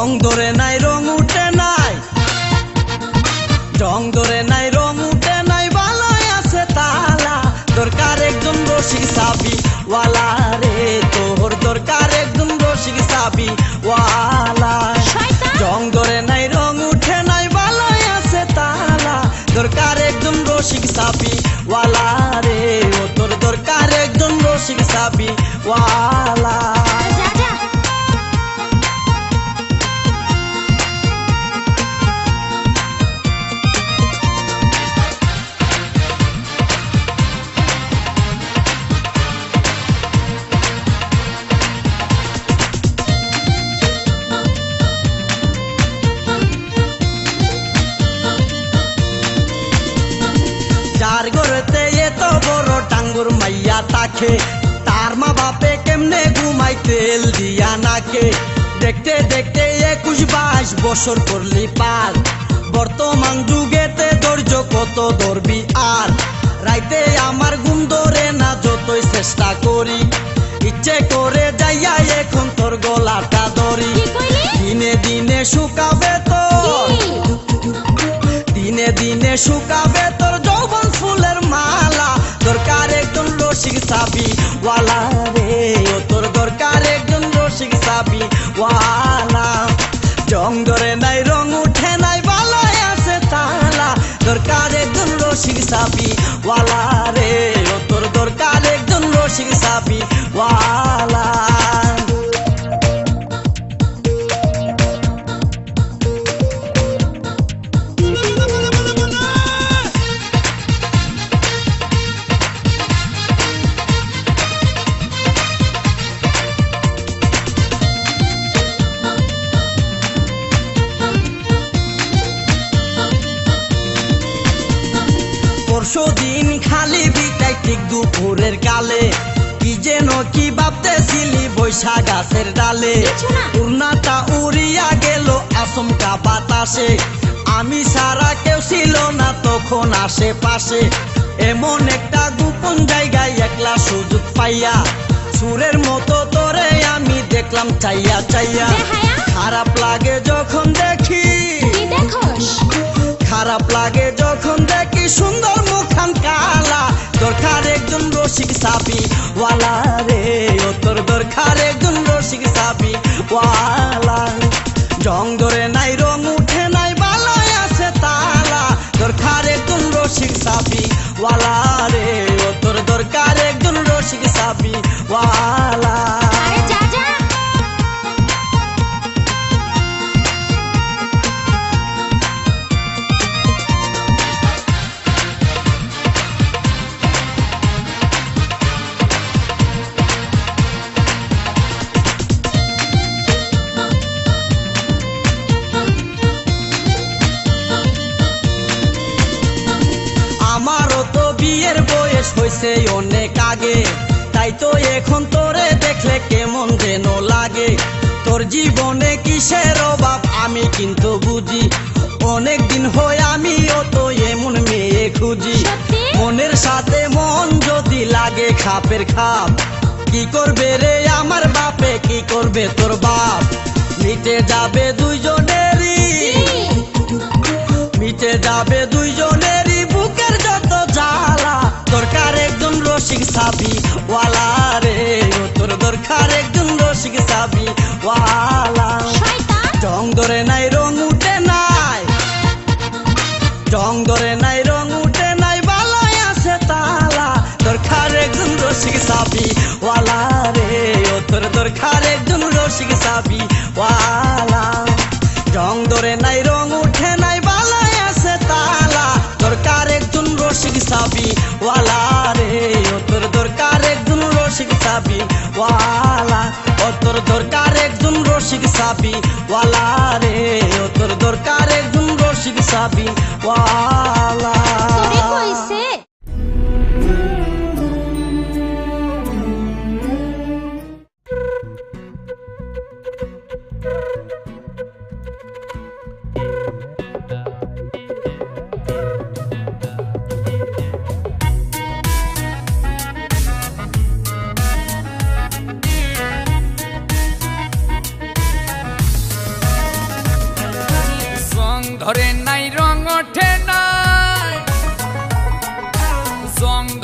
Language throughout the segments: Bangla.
রং ধরে নাই রং উঠে নাই, রং ধরে নাই রং উঠে নাই, ভালোই আছে তালা। দরকার একজন রসিক চাবি ওয়ালা রে, তোর দরকার একজন রসিক চাবি ওয়ালা। রং ধরে নাই রং উঠে নাই, ভালোই আছে তালা। দরকার একজন রসিক চাবি ওয়ালা রে, ও তোর দরকার একজন রসিক চাবি ওয়ালা। যার ঘরেতে এত বড় টাঙ্গুর মাইয়া থাকে, তার মা বাপে কেমনে ঘুমাই তেল দিয়া নাকে। দেখতে দেখতে 21-22 বছর করলি পার, বর্তমান যুগেতে ধৈর্য কত ধরবি আর। রাইতে আমার ঘুম ধরে না যতই চেষ্টা করি, ইচ্ছে করে যাইয়া এখন তোর গলাটা ধরি। দিনে দিনে শুকাবে তোর, দিনে দিনে শুকাবে তোর যৌবন ফুলের মালা। দরকার একজন রসিক চাবি ওয়ালা রে, ও তোর দরকার একজন রসিক চাবি ওয়ালা। রং ধরে নাই রং উঠে নাই, ভালোই আছে তালা। দরকার একজন রসিক চাবি ওয়ালা রে, ও তোর দরকার একজন রসিক চাবি ওয়ালা। পরশুদিন খালি বিটাই ঠিক দুপুরের কালে, কি যেন কি ভাবতেছিলি বৈশা গাছের ডালে। উড়নাটা উড়িয়া গেল আচমকা বাতাসে, আমি সারা কেউ ছিল না তখন আশেপাশে। এমন একটা গোপন জায়গায় একলা সুযোগ পাইয়া, সুরের মতো তোরে আমি দেখলাম চাইয়া চাইয়া। খারাপ লাগে যখন দেখি, খারাপ লাগে যখন দেখি সুন্দর মুখান কালা। দরকার একজন রসিক চাবি ওয়ালা রে, ও তোর দরকার একজন রসিক চাবি ওয়ালা। রং ধরে নাই রং উঠে নাই, ভালোই আছে তালা। দরকার একজন রসিক চাবি ওয়ালা রে, ও তোর দরকার একজন রসিক চাবি ওয়ালা। আমারও তো বিয়ের বয়স হয়েছে অনেক আগে, তাই তো এখন তোরে দেখলে কেমন যেন লাগে। তোর জীবনে কিসের অভাব আমি কিন্তু বুঝি, অনেক দিন হয় আমিও তো এমন মেয়ে খুঁজি। মনের সাথে মন যদি লাগে খাপের খাপ, কি করবে রে আমার বাপে, কি করবে তোর বাপ। মিটে যাবে দুইজনেরই, মিটে যাবে দুইজনেরই বুকের যত জ্বালা। দরকার একজন রসিক চাবি ওয়ালা রে, ও তোর দরকার একজন রসিক চাবি ওয়ালা। রং ধরে নাই রং উঠে নাই, রং ধরে নাই রং উঠে নাই, ভালোই আছে তালা। দরকার একজন রসিক চাবি ওয়ালা রে, ও তোর দরকার একজন রসিক চাবি ওয়ালা। রং ধরে নাই রং উঠে নাই, ভালোই আছে তালা। দরকার একজন রসিক চাবি ওয়ালা রে, ও তোর দরকার একজন রসিক চাবি ওয়ালা। ও তোর দরকার একজন রসিক চাবি ওয়ালা রে, ও তোর দরকার একজন রসিক চাবি ওয়ালা।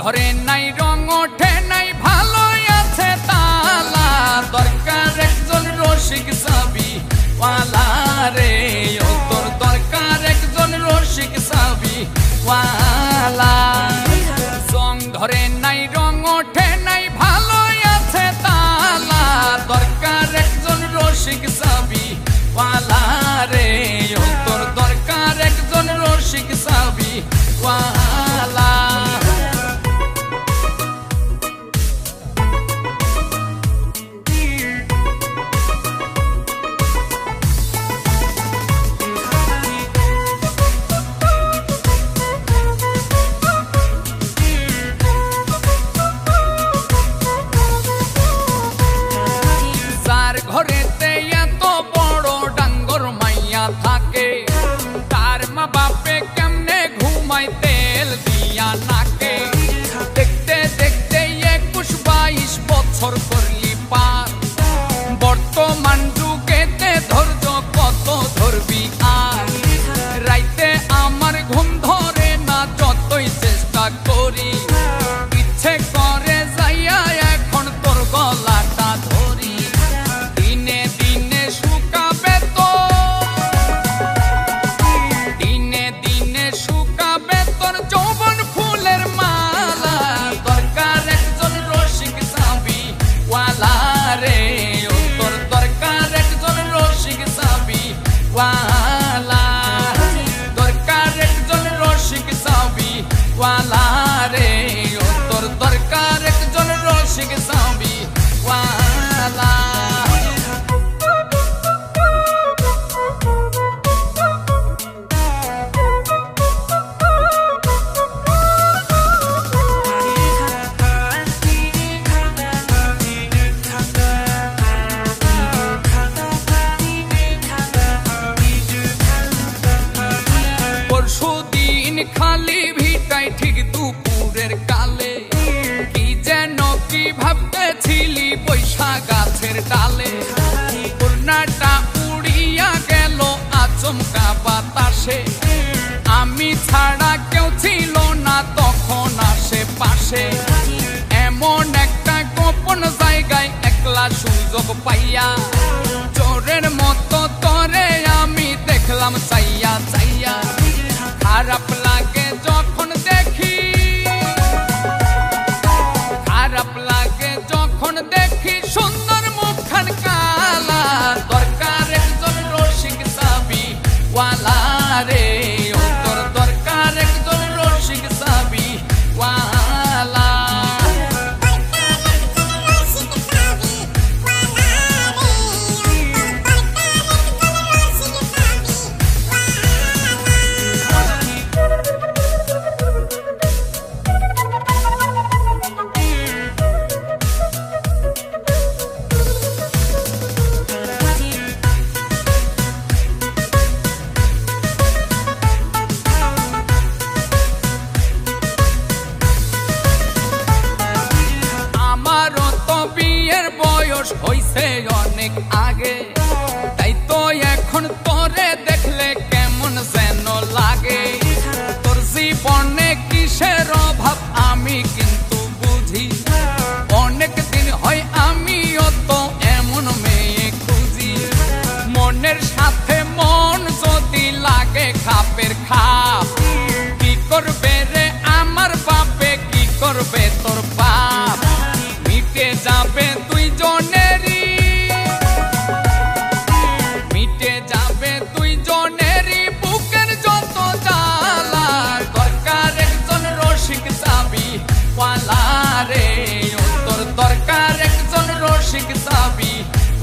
ধরে নাই রং ওঠে নাই ভালোই আছে তালা দরকার একজন রসিক চাবি ওয়ালা রে ও তোর দরকার একজন রসিক চাবি ওয়ালা জং ধরে নাই রং ওঠে নাই ভালোই আছে তালা দরকার একজন রসিক চাবি ওয়ালা রে ও তোর দরকার একজন রসিক চাবি ওয়ালা ঘরেতে এত বড় ডাঙ্গর মাইয়া থাকে তার মা বাপে কেমনে ঘুমায় তেল দিয়া নাকে দেখতে দেখতে 21-22 বছর করলি পার বর্তমান যুগেতে ধৈর্য কত ধরবি আর রাইতে আমার ঘুম ধরে না যতই চেষ্টা করি ইচ্ছে করে যাইয়া এখন তোর গলাটা ধরি ওয়ালা দরকার একজন রসিক চাবি ওয়ালা রে ও তোর দরকার একজন রসিক চাবি ওয়ালা খালি ভিটাই ঠিক দুপুরের কালে কি যেন কি ভাবতেছিলি বৈশা গাছের ডালে পূর্ণাটা উড়িয়া গেল আচমকা বাতাসে আমি ছাড়া কেউ ছিল না তখন আশেপাশে এমন একটা গোপন জায়গায় একলা সুযোগ পাইয়া চোরের মতো তরে আমি দেখলাম চাইয়া চাইয়া খারাপ লাগে যখন দেখি খারাপ লাগে যখন দেখি সুন্দর মুখখান কালা দরকার একজন রসিক চাবি ওয়ালা রে ও তোর দরকার একজন রসিক চাবি ওয়ালা বয়স হইছে অনেক আগে তাই তো এখন তোরে দেখলে কেমন যেন লাগে তোর জীবনে কিসের অভাব আমি কিন্তু বুঝি অনেক দিন হয় আমিও তো এমন মেয়ে খুঁজি মনের সাথে মন যদি লাগে খাপের খাপ কি করবে রে আমার বাপে কি করবে তোর বাপ মিটে যাবে দুইজনেরই মিটে যাবে দুইজনেরই বুকের যত জ্বালা দরকার একজন রসিক চাবি ওয়ালা রে ও তোর দরকার একজন রসিক চাবি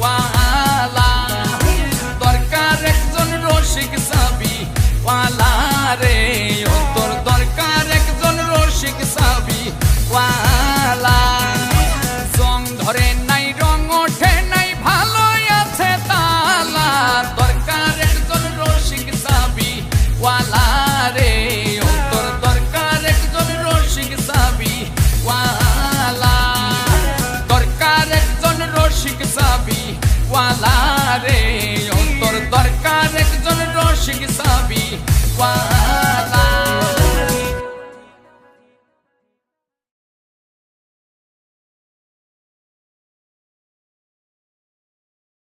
ওয়ালা দরকার একজন রসিক চাবি ওয়ালা রে ও তোর দরকার একজন রসিক চাবি ওয়ালা জং ধরে নাই রং ওঠে নাই ভালোই আছে তালা দরকার একজন রসিক চাবি ওয়ালা রে ও তোর দরকার একজন রসিক চাবি ওয়ালা দরকার একজন রসিক চাবি ওয়ালা রে ও তোর দরকার একজন রসিক চাবি ওয়ালা